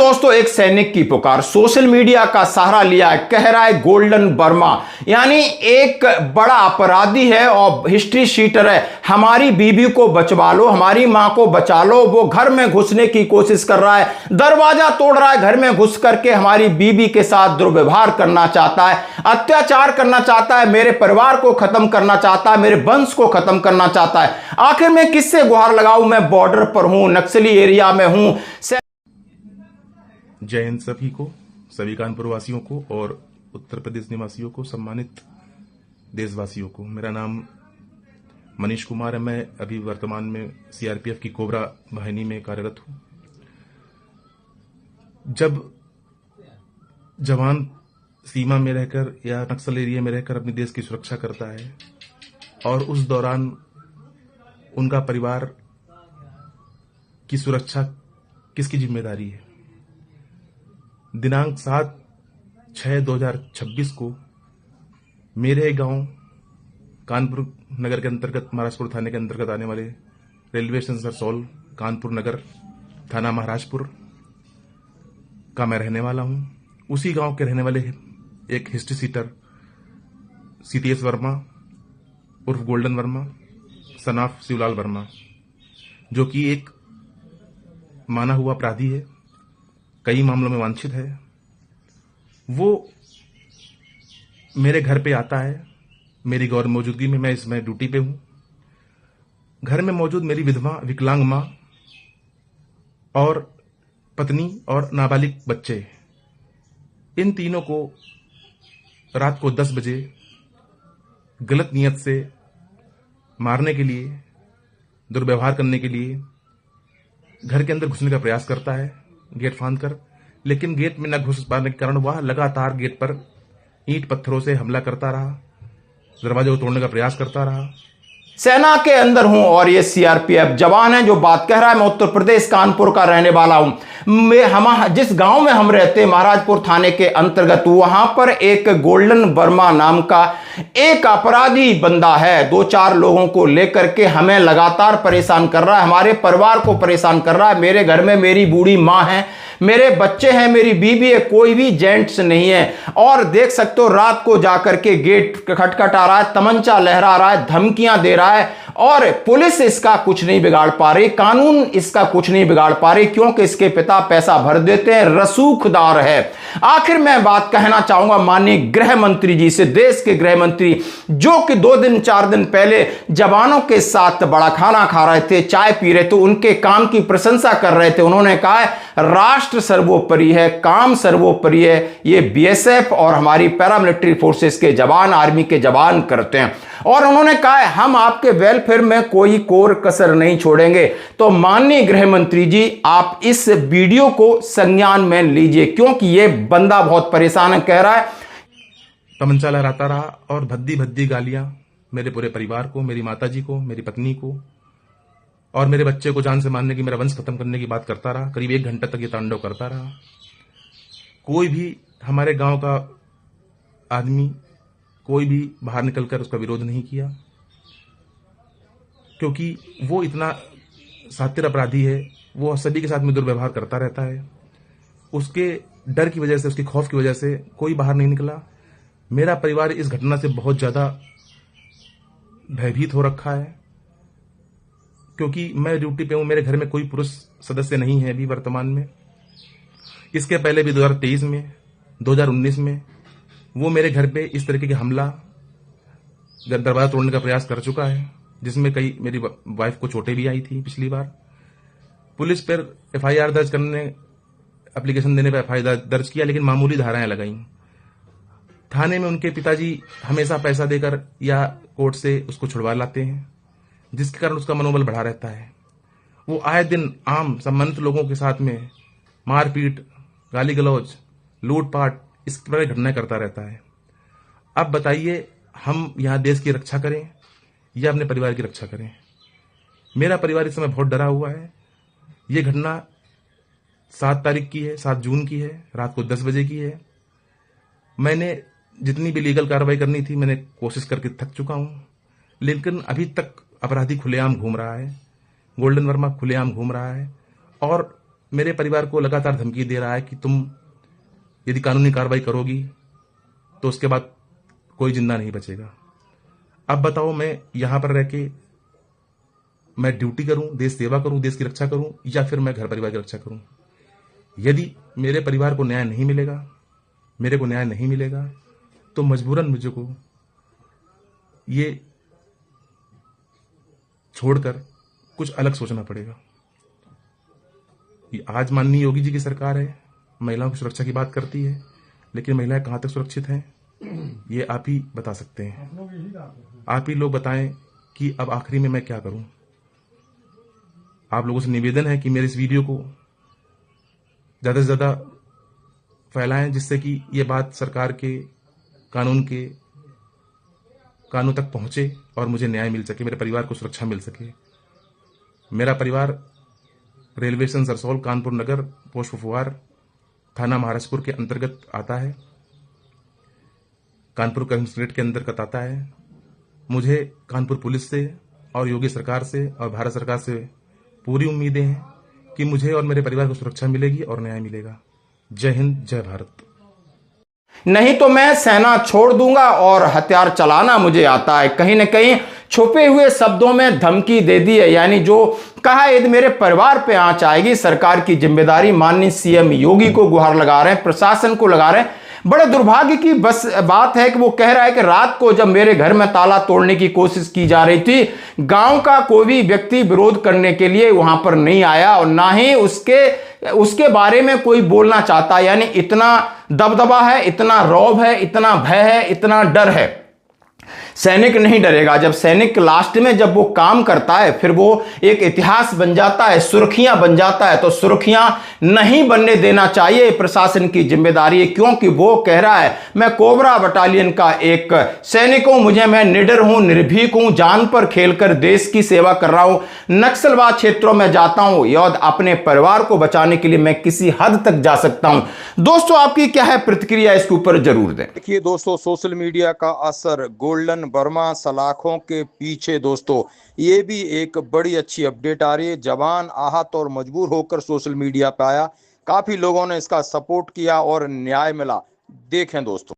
दोस्तों, एक सैनिक की पुकार, सोशल मीडिया का सहारा लिया है, कह रहा है गोल्डन वर्मा यानी एक बड़ा अपराधी है और हिस्ट्री शीटर है, हमारी बीबी को बचवा लो, हमारी मां को बचा लो। वो घर में घुसने की कोशिश कर रहा है, दरवाजा तोड़ रहा है, घर में घुस करके हमारी बीबी के साथ दुर्व्यवहार करना चाहता है, अत्याचार करना चाहता है, मेरे परिवार को खत्म करना चाहता है, मेरे वंश को खत्म करना चाहता है। आखिर मैं किससे गुहार लगाऊं? मैं बॉर्डर पर हूं, नक्सली एरिया में हूं। जय हिंद सभी को, सभी कानपुर वासियों को और उत्तर प्रदेश निवासियों को, सम्मानित देशवासियों को। मेरा नाम मनीष कुमार है। मैं अभी वर्तमान में सीआरपीएफ की कोबरा वाहिनी में कार्यरत हूं। जब जवान सीमा में रहकर या नक्सल एरिया में रहकर अपने देश की सुरक्षा करता है और उस दौरान उनका परिवार की सुरक्षा किसकी जिम्मेदारी है? दिनांक 7/6/2026 को मेरे गांव कानपुर नगर के अंतर्गत, महाराजपुर थाने के अंतर्गत आने वाले रेलवे स्टेशन सरसौल, कानपुर नगर थाना महाराजपुर का मैं रहने वाला हूं। उसी गांव के रहने वाले एक हिस्ट्री सीटर सीटीएस वर्मा उर्फ golden Verma, son of Shivlal Verma, जो कि एक माना हुआ अपराधी है, कई मामलों में वांछित है, वो मेरे घर पे आता है। मेरी गौर मौजूदगी में, मैं इसमें ड्यूटी पे हूं। घर में मौजूद मेरी विधवा, विकलांग मां और पत्नी और नाबालिग बच्चे, इन तीनों को रात को 10 बजे गलत नियत से मारने के लिए, दुर्व्यवहार करने के लिए घर के अंदर घुसने का प्रयास करता है, गेट फांद कर। लेकिन गेट में न घुस पाने के कारण वह लगातार गेट पर ईंट पत्थरों से हमला करता रहा, दरवाजे को तोड़ने का प्रयास करता रहा। सेना के अंदर हूं और ये सीआरपीएफ जवान है जो बात कह रहा है। मैं उत्तर प्रदेश कानपुर का रहने वाला हूं। हम जिस गांव में हम रहते हैं, महाराजपुर थाने के अंतर्गत, वहां पर एक गोल्डन वर्मा नाम का एक अपराधी बंदा है, 2-4 लोगों को लेकर के हमें लगातार परेशान कर रहा है, हमारे परिवार को परेशान कर रहा है। मेरे घर में मेरी बूढ़ी मां है, मेरे बच्चे हैं, मेरी बीवी है, कोई भी जेंट्स नहीं है। और देख सकते हो, रात को जाकर के गेट खटखटा रहा है, तमंचा लहरा रहा है, धमकियां दे रहा है और पुलिस इसका कुछ नहीं बिगाड़ पा रही, कानून इसका कुछ नहीं बिगाड़ पा रही, क्योंकि इसके पिता पैसा भर देते हैं, रसूखदार है। आखिर मैं बात कहना चाहूंगा माननीय गृह मंत्री जी से, देश के गृह मंत्री, जो कि 2-4 दिन पहले जवानों के साथ बड़ा खाना खा रहे थे, चाय पी रहे थे, उनके काम की प्रशंसा कर रहे थे। उन्होंने कहा है राष्ट्र सर्वोपरि है, काम सर्वोपरि है, ये बीएसएफ और हमारी पैरामिलिट्री फोर्सेस के जवान, आर्मी के जवान करते हैं। और उन्होंने कहा है हम आपके वेलफेयर में कोई कोर कसर नहीं छोड़ेंगे। तो माननीय गृह मंत्री जी, आप इस वीडियो को संज्ञान में लीजिए, क्योंकि यह बंदा बहुत परेशान है। कह रहा है तमंचा लहराता रहा और भद्दी भद्दी गालियां मेरे पूरे परिवार को, मेरी माताजी को, मेरी पत्नी को और मेरे बच्चे को जान से मारने की, मेरा वंश खत्म करने की बात करता रहा। करीब 1 घंटे तक ये तांडव करता रहा। कोई भी हमारे गांव का आदमी, कोई भी बाहर निकलकर उसका विरोध नहीं किया, क्योंकि वो इतना सातिर अपराधी है, वो सभी के साथ में दुर्व्यवहार करता रहता है। उसके डर की वजह से, उसके खौफ की वजह से कोई बाहर नहीं निकला। मेरा परिवार इस घटना से बहुत ज्यादा भयभीत हो रखा है, क्योंकि मैं ड्यूटी पे हूं, मेरे घर में कोई पुरुष सदस्य नहीं है अभी वर्तमान में। इसके पहले भी 2023 में, 2019 में वो मेरे घर पे इस तरीके के हमला, दरवाजा तोड़ने का प्रयास कर चुका है, जिसमें कई मेरी वाइफ को चोटें भी आई थी पिछली बार। पुलिस पर एफआईआर दर्ज करने, एप्लीकेशन देने पर एफआईआर दर्ज किया, लेकिन मामूली धाराएं लगाई। थाने में उनके पिताजी हमेशा पैसा देकर या कोर्ट से उसको छुड़वा लाते हैं, जिसके कारण उसका मनोबल बढ़ा रहता है। वो आए दिन आम सम्मानित लोगों के साथ में मारपीट, गाली गलौज, लूटपाट, इस तरह की घटनाएं करता रहता है। अब बताइए, हम यहां देश की रक्षा करें या अपने परिवार की रक्षा करें? मेरा परिवार इस समय बहुत डरा हुआ है। यह घटना 7 तारीख की है, 7 जून की है, रात को 10 बजे की है। मैंने जितनी भी लीगल कार्रवाई करनी थी, मैंने कोशिश करके थक चुका हूं, लेकिन अभी तक अपराधी खुलेआम घूम रहा है, गोल्डन वर्मा खुलेआम घूम रहा है और मेरे परिवार को लगातार धमकी दे रहा है कि तुम यदि कानूनी कार्रवाई करोगी तो उसके बाद कोई जिंदा नहीं बचेगा। अब बताओ, मैं यहां पर रह के मैं ड्यूटी करूं, देश सेवा करूं, देश की रक्षा करूं, या फिर मैं घर परिवार की रक्षा करूं? यदि मेरे परिवार को न्याय नहीं मिलेगा, मेरे को न्याय नहीं मिलेगा, तो मजबूरन मुझको ये छोड़कर कुछ अलग सोचना पड़ेगा। ये आज माननीय योगी जी की सरकार है, महिलाओं की सुरक्षा की बात करती है, लेकिन महिलाएं कहां तक सुरक्षित हैं ये आप ही बता सकते हैं। आप ही लोग बताएं कि अब आखिरी में मैं क्या करूं। आप लोगों से निवेदन है कि मेरे इस वीडियो को ज्यादा से ज्यादा फैलाएं, जिससे कि ये बात सरकार के कानून तक पहुंचे और मुझे न्याय मिल सके, मेरे परिवार को सुरक्षा मिल सके। मेरा परिवार रेलवे स्टेशन सरसौल, कानपुर नगर, पोस्ट फुफुआर, थाना महाराजपुर के अंतर्गत आता है, कानपुर कमिश्नरेट के अंतर्गत आता है। मुझे कानपुर पुलिस से और योगी सरकार से और भारत सरकार से पूरी उम्मीदें हैं कि मुझे और मेरे परिवार को सुरक्षा मिलेगी और न्याय मिलेगा। जय हिंद, जय भारत। नहीं तो मैं सेना छोड़ दूंगा और हथियार चलाना मुझे आता है। कहीं ना कहीं छुपे हुए शब्दों में धमकी दे दी है, यानी जो कहा यदि मेरे परिवार पे आंच आएगी, सरकार की जिम्मेदारी माननीय सीएम योगी को गुहार लगा रहे हैं, प्रशासन को लगा रहे हैं। बड़े दुर्भाग्य की बस बात है कि वो कह रहा है कि रात को जब मेरे घर में ताला तोड़ने की कोशिश की जा रही थी, गांव का कोई भी व्यक्ति विरोध करने के लिए वहां पर नहीं आया और ना ही उसके बारे में कोई बोलना चाहता। यानी इतना दबदबा है, इतना रौब है, इतना भय है, इतना डर है। सैनिक नहीं डरेगा। जब सैनिक लास्ट में जब वो काम करता है, फिर वो एक इतिहास बन जाता है, सुर्खियां बन जाता है। तो सुर्खियां नहीं बनने देना चाहिए, प्रशासन की जिम्मेदारी है, क्योंकि वो कह रहा है मैं कोबरा बटालियन का एक सैनिक हूं, मैं निडर हूं, निर्भीक हूं, जान पर खेलकर देश की सेवा कर रहा हूं, नक्सलवाद क्षेत्रों में जाता हूं और अपने परिवार को बचाने के लिए मैं किसी हद तक जा सकता हूं। दोस्तों, आपकी क्या है प्रतिक्रिया, इसके ऊपर जरूर दें। देखिए दोस्तों, सोशल मीडिया का असर गोल्डन वर्मा सलाखों के पीछे दोस्तों, ये भी एक बड़ी अच्छी अपडेट आ रही है। जवान आहत और मजबूर होकर सोशल मीडिया पे आया, काफी लोगों ने इसका सपोर्ट किया और न्याय मिला। देखें दोस्तों।